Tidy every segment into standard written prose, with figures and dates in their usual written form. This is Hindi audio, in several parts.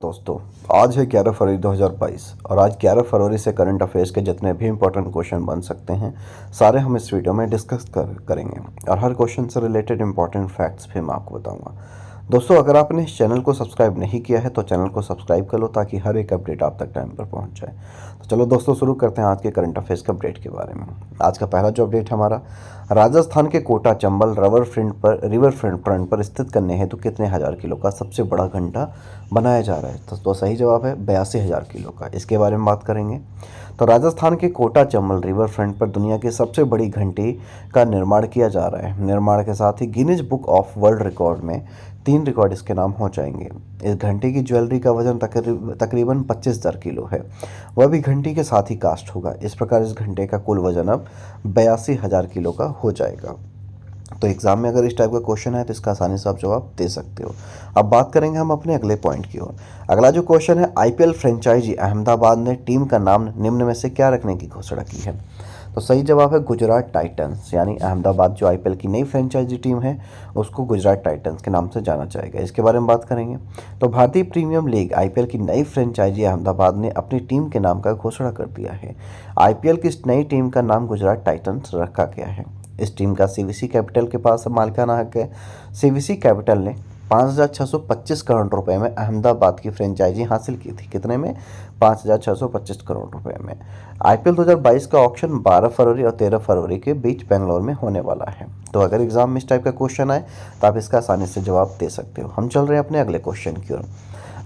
दोस्तों, आज है 11 फरवरी 2022 और आज 11 फरवरी से करंट अफेयर्स के जितने भी इंपॉर्टेंट क्वेश्चन बन सकते हैं सारे हम इस वीडियो में डिस्कस करेंगे और हर क्वेश्चन से रिलेटेड इंपॉर्टेंट फैक्ट्स भी मैं आपको बताऊंगा। दोस्तों, अगर आपने इस चैनल को सब्सक्राइब नहीं किया है तो चैनल को सब्सक्राइब कर लो ताकि हर एक अपडेट आप तक टाइम पर पहुंच जाए। तो चलो दोस्तों, शुरू करते हैं आज के करंट अफेयर्स के अपडेट के बारे में। आज का पहला जो अपडेट हमारा, राजस्थान के कोटा चंबल रिवर फ्रंट पर स्थित करने हेतु कितने हज़ार किलो का सबसे बड़ा घंटा बनाया जा रहा है? तो सही जवाब है 82,000 किलो का। इसके बारे में बात करेंगे। तो राजस्थान के कोटा चंबल रिवर फ्रंट पर दुनिया की सबसे बड़ी घंटी का निर्माण किया जा रहा है। निर्माण के साथ ही Guinness Book of World Record में 3 रिकॉर्ड इसके नाम हो जाएंगे। इस घंटी की ज्वेलरी का वजन तकरीबन 25,000 किलो है, वह भी घंटी के साथ ही कास्ट होगा। इस प्रकार इस घंटे का कुल वजन अब 82,000 किलो का हो जाएगा। तो एग्जाम में अगर इस टाइप का क्वेश्चन है तो इसका आसानी से आप जवाब दे सकते हो। अब बात करेंगे हम अपने अगले पॉइंट की ओर। अगला जो क्वेश्चन है, आईपीएल फ्रेंचाइजी अहमदाबाद ने टीम का नाम निम्न में से क्या रखने की घोषणा की है? तो सही जवाब है गुजरात टाइटंस, यानी अहमदाबाद जो आईपीएल की नई फ्रेंचाइजी टीम है उसको गुजरात टाइटंस के नाम से जाना जाएगा। इसके बारे में बात करेंगे। तो भारतीय प्रीमियम लीग आईपीएल की नई फ्रेंचाइजी अहमदाबाद ने अपनी टीम के नाम का घोषणा कर दिया है। आईपीएल की इस नई टीम का नाम गुजरात टाइटंस रखा गया है। इस टीम का सीवीसी कैपिटल के पास मालिकाना हक है। सीवीसी कैपिटल ने 5,625 करोड़ रुपए में अहमदाबाद की फ्रेंचाइजी हासिल की थी। कितने में? 5,625 करोड़ रुपए में। आईपीएल 2022 का ऑक्शन 12 फरवरी और 13 फरवरी के बीच बेंगलोर में होने वाला है। तो अगर एग्जाम में इस टाइप का क्वेश्चन आए तो आप इसका आसानी से जवाब दे सकते हो। हम चल रहे हैं अपने अगले क्वेश्चन की ओर।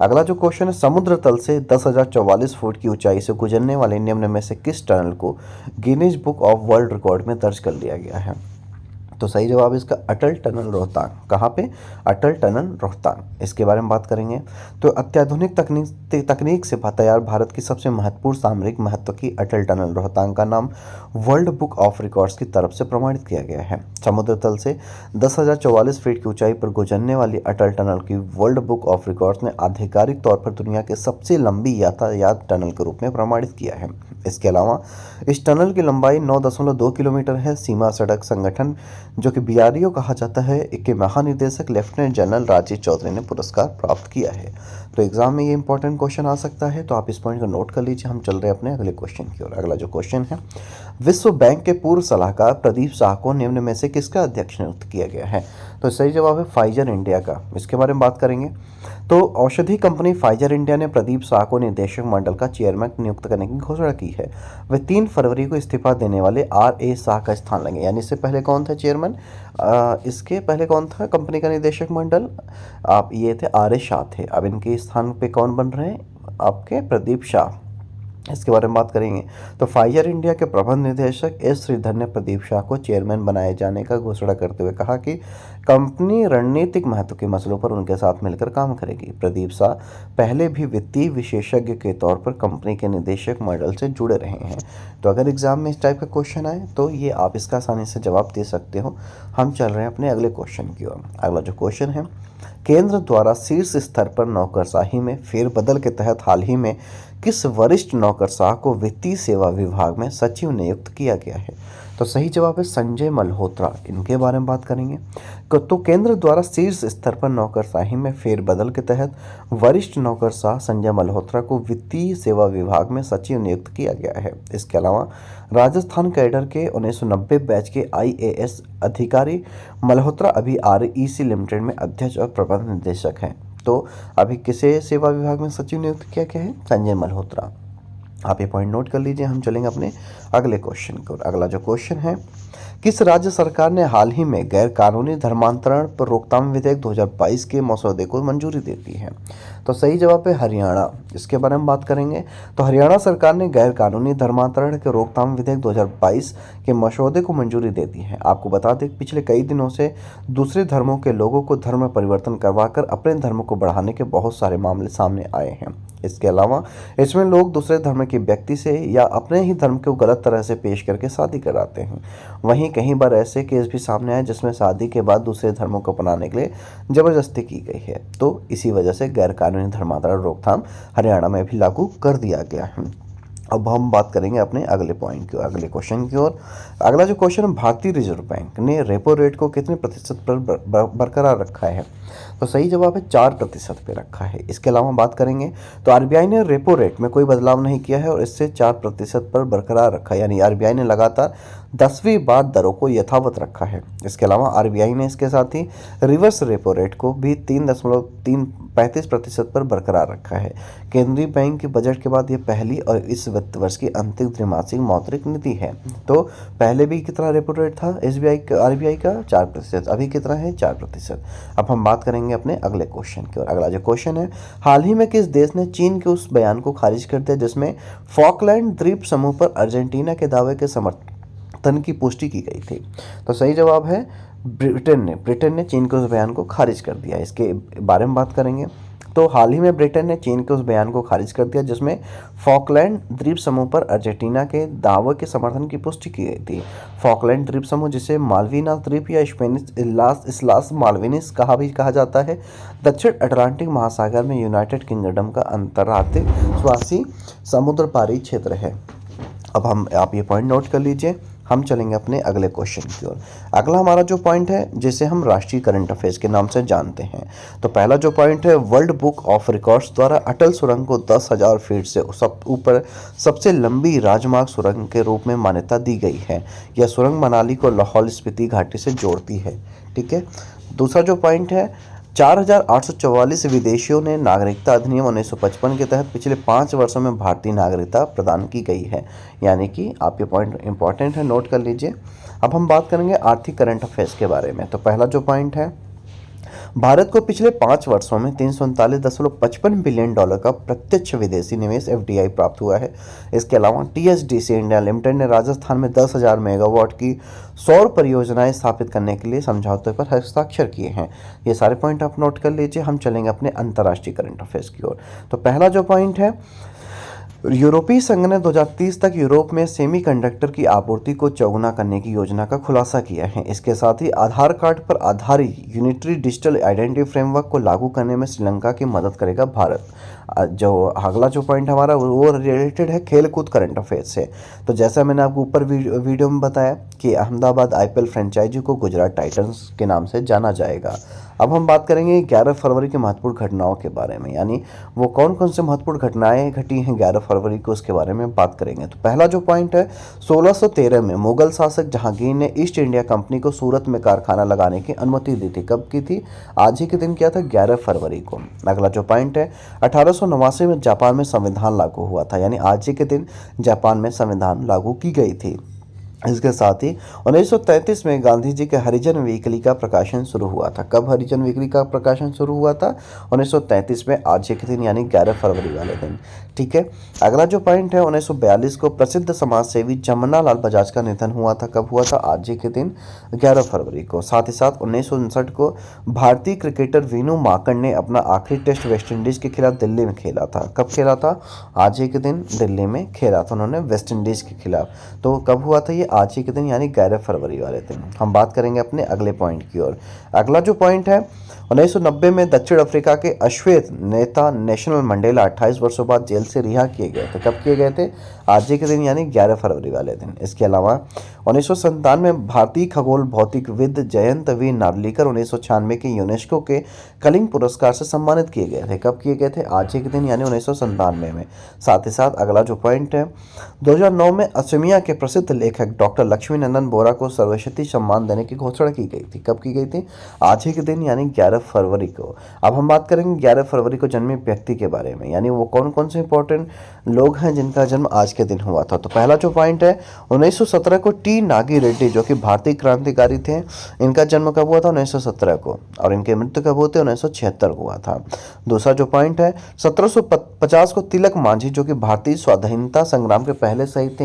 अगला जो क्वेश्चन है, समुद्र तल से 10,044 फुट की ऊंचाई से गुजरने वाले निम्न में से किस टनल को Guinness Book of World Record में दर्ज कर लिया गया है? तो सही जवाब है इसका अटल टनल रोहतांग। कहाँ पे? अटल टनल रोहतांग। इसके बारे में बात करेंगे। तो अत्याधुनिक तकनीक से तैयार भारत की सबसे महत्वपूर्ण सामरिक महत्व की अटल टनल रोहतांग का नाम वर्ल्ड बुक ऑफ रिकॉर्ड्स की तरफ से प्रमाणित किया गया है। समुद्र तल से 10,044 फीट की ऊंचाई पर गुजरने वाली अटल टनल की वर्ल्ड बुक ऑफ रिकॉर्ड्स ने आधिकारिक तौर पर दुनिया के सबसे लंबी यातायात टनल के रूप में प्रमाणित किया है। इसके अलावा इस टनल की लंबाई 9.2 किलोमीटर है। सीमा सड़क संगठन, जो कि बीआरओ कहा जाता है, के महानिदेशक लेफ्टिनेंट जनरल राजीव चौधरी ने पुरस्कार प्राप्त किया है। तो एग्जाम में ये इंपॉर्टेंट क्वेश्चन आ सकता है, तो आप इस पॉइंट को नोट कर लीजिए। हम चल रहे हैं अपने अगले क्वेश्चन की ओर। अगला जो क्वेश्चन है, विश्व बैंक के पूर्व सलाहकार प्रदीप शाह को निम्न में से किसका अध्यक्ष नियुक्त किया गया है? तो सही जवाब है फाइजर इंडिया का। इसके बारे में बात करेंगे। तो औषधि कंपनी फाइजर इंडिया ने प्रदीप शाह को निदेशक मंडल का चेयरमैन नियुक्त करने की घोषणा की है। वे 3 फरवरी को इस्तीफा देने वाले RA शाह का स्थान लेंगे। यानी इससे पहले कौन था चेयरमैन? इसके पहले कौन था कंपनी का निदेशक मंडल? आप ये थे RA शाह थे। अब इनके स्थान पे कौन बन रहे हैं? आपके प्रदीप शाह। इसके बारे में बात करेंगे। तो फाइजर इंडिया के प्रबंध निदेशक एस श्रीधर ने प्रदीप शाह को चेयरमैन बनाए जाने का घोषणा करते हुए कहा कि कंपनी रणनीतिक महत्व के मसलों पर उनके साथ मिलकर काम करेगी। प्रदीप शाह पहले भी वित्तीय विशेषज्ञ के तौर पर कंपनी के निदेशक मंडल से जुड़े रहे हैं। तो अगर एग्जाम में इस टाइप का क्वेश्चन आए तो ये आप इसका आसानी से जवाब दे सकते हो। हम चल रहे हैं अपने अगले क्वेश्चन की ओर। अगला जो क्वेश्चन है, केंद्र द्वारा शीर्ष स्तर पर नौकरशाही में फेरबदल के तहत हाल ही में किस वरिष्ठ नौकरशाह को वित्तीय सेवा विभाग में सचिव नियुक्त किया गया है? तो सही जवाब है संजय मल्होत्रा। इनके बारे में बात करेंगे। तो केंद्र द्वारा शीर्ष स्तर पर नौकरशाही में फेरबदल के तहत वरिष्ठ नौकरशाह संजय मल्होत्रा को वित्तीय सेवा विभाग में सचिव नियुक्त किया गया है। इसके अलावा राजस्थान कैडर के 1990 बैच के IAS अधिकारी मल्होत्रा अभी REC लिमिटेड में अध्यक्ष और प्रबंध निदेशक हैं। तो अभी किसे सेवा विभाग में सचिव नियुक्त किया गया है? संजय मल्होत्रा। आप ये पॉइंट नोट कर लीजिए। हम चलेंगे अपने अगले क्वेश्चन को। अगला जो क्वेश्चन है, किस राज्य सरकार ने हाल ही में गैर कानूनी धर्मांतरण पर रोकथाम विधेयक 2022 के मसौदे को मंजूरी दे दी है? तो सही जवाब है हरियाणा। इसके बारे में बात करेंगे। तो हरियाणा सरकार ने गैर कानूनी धर्मांतरण के रोकथाम विधेयक 2022 के मसौदे को मंजूरी दे दी है। आपको बता दें पिछले कई दिनों से दूसरे धर्मों के लोगों को धर्म परिवर्तन करवाकर अपने धर्म को बढ़ाने के बहुत सारे मामले सामने आए हैं। इसके अलावा इसमें लोग दूसरे धर्म के व्यक्ति से या अपने ही धर्म को गलत तरह से पेश करके शादी कराते हैं। वहीं कई बार ऐसे केस भी सामने आए जिसमें शादी के बाद दूसरे धर्मों को अपनाने के लिए जबरदस्ती की गई है। तो इसी वजह से गैर कानूनी धर्मांतरण रोकथाम हरियाणा में भी लागू कर दिया गया है। अब हम बात करेंगे अपने अगले पॉइंट की, अगले क्वेश्चन की ओर। अगला जो क्वेश्चन है, भारतीय रिजर्व बैंक ने रेपो रेट को कितने प्रतिशत पर बरकरार रखा है? तो सही जवाब है 4% पे रखा है। इसके अलावा बात करेंगे तो आरबीआई ने रेपो रेट में कोई बदलाव नहीं किया है और इससे 4% पर बरकरार रखा है, यानी आरबीआई ने लगातार 10वीं बार दरों को यथावत रखा है। इसके अलावा आरबीआई ने इसके साथ ही रिवर्स रेपो रेट को भी 3.35% पर बरकरार रखा है। केंद्रीय बैंक के बजट के बाद यह पहली और इस वित्त वर्ष की अंतिम त्रैमासिक मौद्रिक नीति है। तो पहले भी कितना रेपो रेट था एसबीआई का, आरबीआई का 4%, अभी कितना है 4%। अब हम बात करेंगे अपने अगले क्वेश्चन की और अगला जो क्वेश्चन है, हाल ही में किस देश ने चीन के उस बयान को खारिज कर दिया जिसमें फॉकलैंड द्वीप समूह पर अर्जेंटीना के दावे के समर्थन की पुष्टि की गई थी? तो सही जवाब है ब्रिटेन ने चीन के उस बयान को खारिज कर दिया। इसके बारे में बात करेंगे तो हाल ही में ब्रिटेन ने चीन के उस बयान को खारिज कर दिया जिसमें फॉकलैंड द्वीप समूह पर अर्जेंटीना के दावे के समर्थन की पुष्टि की गई थी। फॉकलैंड द्वीप समूह, जिसे मालवीनास द्वीप या स्पेनिश इस्लास मालविनीस कहा जाता है, दक्षिण अटलांटिक महासागर में यूनाइटेड किंगडम का अंतर्राष्ट्रीय स्वासी समुद्र पारी क्षेत्र है। अब आप ये पॉइंट नोट कर लीजिए। हम चलेंगे अपने अगले क्वेश्चन की ओर। अगला हमारा जो पॉइंट है, जिसे हम राष्ट्रीय करंट अफेयर्स के नाम से जानते हैं, तो पहला जो पॉइंट है, वर्ल्ड बुक ऑफ रिकॉर्ड्स द्वारा अटल सुरंग को 10,000 फीट से ऊपर सबसे लंबी राजमार्ग सुरंग के रूप में मान्यता दी गई है। यह सुरंग मनाली को लाहौल स्पीति घाटी से जोड़ती है। ठीक है। दूसरा जो पॉइंट है, 4,844 विदेशियों ने नागरिकता अधिनियम 1955 के तहत पिछले 5 वर्षों में भारतीय नागरिकता प्रदान की गई है। यानी कि आप ये पॉइंट इंपॉर्टेंट है, नोट कर लीजिए। अब हम बात करेंगे आर्थिक करंट अफेयर्स के बारे में। तो पहला जो पॉइंट है, भारत को पिछले 5 वर्षों में $339.55 बिलियन का प्रत्यक्ष विदेशी निवेश एफडीआई प्राप्त हुआ है। इसके अलावा टीएचडीसी इंडिया लिमिटेड ने राजस्थान में 10,000 मेगावाट की सौर परियोजनाएं स्थापित करने के लिए समझौते पर हस्ताक्षर किए हैं। ये सारे पॉइंट आप नोट कर लीजिए। हम चलेंगे अपने अंतर्राष्ट्रीय करंट अफेयर्स की ओर। तो पहला जो पॉइंट है, यूरोपीय संघ ने 2030 तक यूरोप में सेमीकंडक्टर की आपूर्ति को चौगुना करने की योजना का खुलासा किया है। इसके साथ ही आधार कार्ड पर आधारित यूनिटरी डिजिटल आइडेंटिटी फ्रेमवर्क को लागू करने में श्रीलंका की मदद करेगा भारत। जो अगला जो पॉइंट हमारा वो रिलेटेड है खेलकूद करंट अफेयर से। तो जैसा मैंने आपको ऊपर वीडियो में बताया कि अहमदाबाद आईपीएल फ्रेंचाइजी को गुजरात टाइटंस के नाम से जाना जाएगा। अब हम बात करेंगे 11 फरवरी की महत्वपूर्ण घटनाओं के बारे में, यानी वो कौन कौन से महत्वपूर्ण घटनाएं घटी हैं 11 फरवरी को, उसके बारे में बात करेंगे। तो पहला जो पॉइंट है, 1613 में मुगल शासक जहांगीर ने ईस्ट इंडिया कंपनी को सूरत में कारखाना लगाने की अनुमति दी थी। कब की थी? आज ही के दिन किया था, 11 फरवरी को। अगला जो पॉइंट है, 1889 में जापान में संविधान लागू हुआ था, यानी आज ही के दिन जापान में संविधान लागू की गई थी। इसके साथ ही 1933 में गांधी जी के हरिजन वीकली का प्रकाशन शुरू हुआ था। कब हरिजन वीकली का प्रकाशन शुरू हुआ था? 1933 में, आज के दिन यानी 11 फरवरी वाले दिन। ठीक है। अगला जो पॉइंट है, 1942 को प्रसिद्ध समाज सेवी जमना लाल बजाज का निधन हुआ था। कब हुआ था? आज के दिन 11 फरवरी को। साथ ही साथ 1959 को भारतीय क्रिकेटर वीनू मांकड़ ने अपना आखिरी टेस्ट वेस्टइंडीज के खिलाफ दिल्ली में खेला था। कब खेला था? आज ही के दिन दिल्ली में खेला था उन्होंने वेस्टइंडीज के खिलाफ। तो कब हुआ था ये? आज ही के दिन, यानी 11 फरवरी वाले दिन। हम बात करेंगे अपने अगले पॉइंट की ओर। अगला जो पॉइंट है, 1990 में दक्षिण अफ्रीका के अश्वेत नेता नेशनल मंडेला 28 वर्षों बाद जेल से रिहा किए गए थे। कब किए गए थे? आज ही के दिन, यानी 11 फरवरी वाले दिन। इसके अलावा 1997 में भारतीय खगोल भौतिकविद जयंत वी नार्लिकर 1996 के यूनेस्को के कलिंग पुरस्कार से सम्मानित किए गए थे। कब किए गए थे? आज ही के दिन, यानी 1997 में। साथ ही साथ अगला जो पॉइंट है, 2009 में असमिया के प्रसिद्ध लेखक डॉक्टर लक्ष्मी नंदन बोरा को सर्वश्रुति सम्मान देने की घोषणा की गई थी। कब की गई थी? आज ही के दिन, यानी 11 फरवरी को। अब हम बात करेंगे 11 फरवरी को जन्मे व्यक्ति के बारे में, यानी वो कौन कौन से इंपॉर्टेंट लोग हैं जिनका जन्म आज के दिन हुआ था। तो पहला जो पॉइंट है, 1917 को टी नागी रेड्डी, जो कि भारतीय क्रांतिकारी थे, इनका जन्म कब हुआ था? 1917 को। और इनके मृत्यु कब हुई थी? 1976 को हुआ था। दूसरा जो पॉइंट है, 1750 को तिलक मांझी, जो कि भारतीय स्वाधीनता संग्राम के पहले शहीद थे,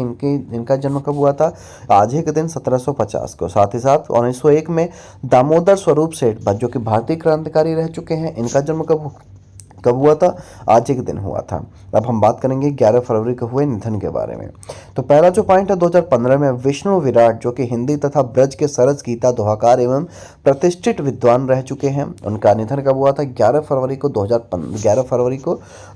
इनका जन्म कब हुआ था? आज ही के दिन, 1750 को। साथ ही साथ 1901 में दामोदर स्वरूप सेठ, जो कि भारतीय क्रांतिकारी रह चुके हैं, इनका जन्म कब हुआ था? आज ही के दिन हुआ था। अब हम बात करेंगे 11 फरवरी को हुए निधन के बारे में। तो पहला जो पॉइंट है, 2015 में विष्णु विराट जो कि हिंदी तथा ब्रज के सरस गीता दोहाकार एवं प्रतिष्ठित विद्वान रह चुके हैं, उनका निधन कब हुआ था? 11 फरवरी को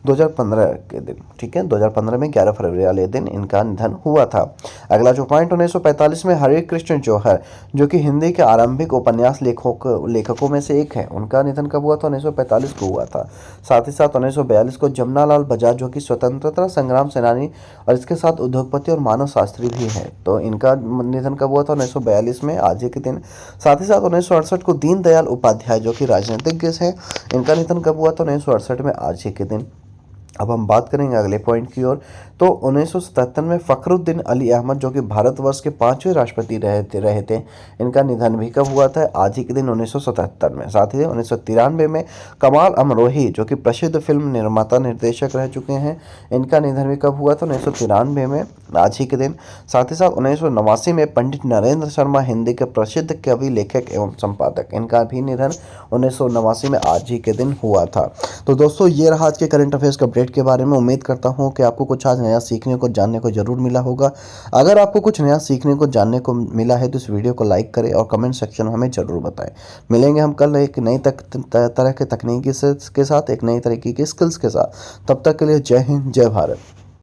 2015 के दिन। ठीक है, 2015 में 11 फरवरी वाले दिन इनका निधन हुआ था। अगला जो पॉइंट, 1945 में हरे कृष्ण जौहर जो कि हिंदी के आरंभिक उपन्यास लेखकों में से एक है, उनका निधन कब हुआ था? 1945 को हुआ था। साथ ही साथ 1942 को जमनालाल बजाज जो कि स्वतंत्रता संग्राम सेनानी और इसके साथ उद्योगपति और मानव शास्त्री भी हैं, तो इनका निधन कब हुआ था? 1942 में, आज ही के दिन। साथ ही साथ 1968 को दीनदयाल उपाध्याय जो कि राजनीतिज्ञ हैं, इनका निधन कब हुआ था? 1968 में, आज ही के दिन। अब हम बात करेंगे अगले पॉइंट की ओर। तो 1977 में फखरुद्दीन अली अहमद जो कि भारतवर्ष के 5वें राष्ट्रपति रहे थे, इनका निधन भी कब हुआ था? आज ही के दिन, 1977 में। साथ ही 1993 में कमाल अमरोही जो कि प्रसिद्ध फिल्म निर्माता निर्देशक रह चुके हैं, इनका निधन भी कब हुआ था? 1993 में, आज ही के दिन। साथ ही साथ 1989 में पंडित नरेंद्र शर्मा हिंदी के प्रसिद्ध कवि, लेखक एवं संपादक, इनका भी निधन 1989 में आज ही के दिन हुआ था। तो दोस्तों, ये रहा आज के करंट अफेयर्स का अपडेट के बारे में। उम्मीद करता हूँ कि आपको कुछ आज नया सीखने को, जानने को जरूर मिला होगा। अगर आपको कुछ नया सीखने को, जानने को मिला है तो इस वीडियो को लाइक करें और कमेंट सेक्शन में हमें जरूर बताएं। मिलेंगे हम कल एक नई तरह के तकनीकी के साथ, एक नई तरीके की स्किल्स के साथ। तब तक के लिए जय हिंद, जय भारत।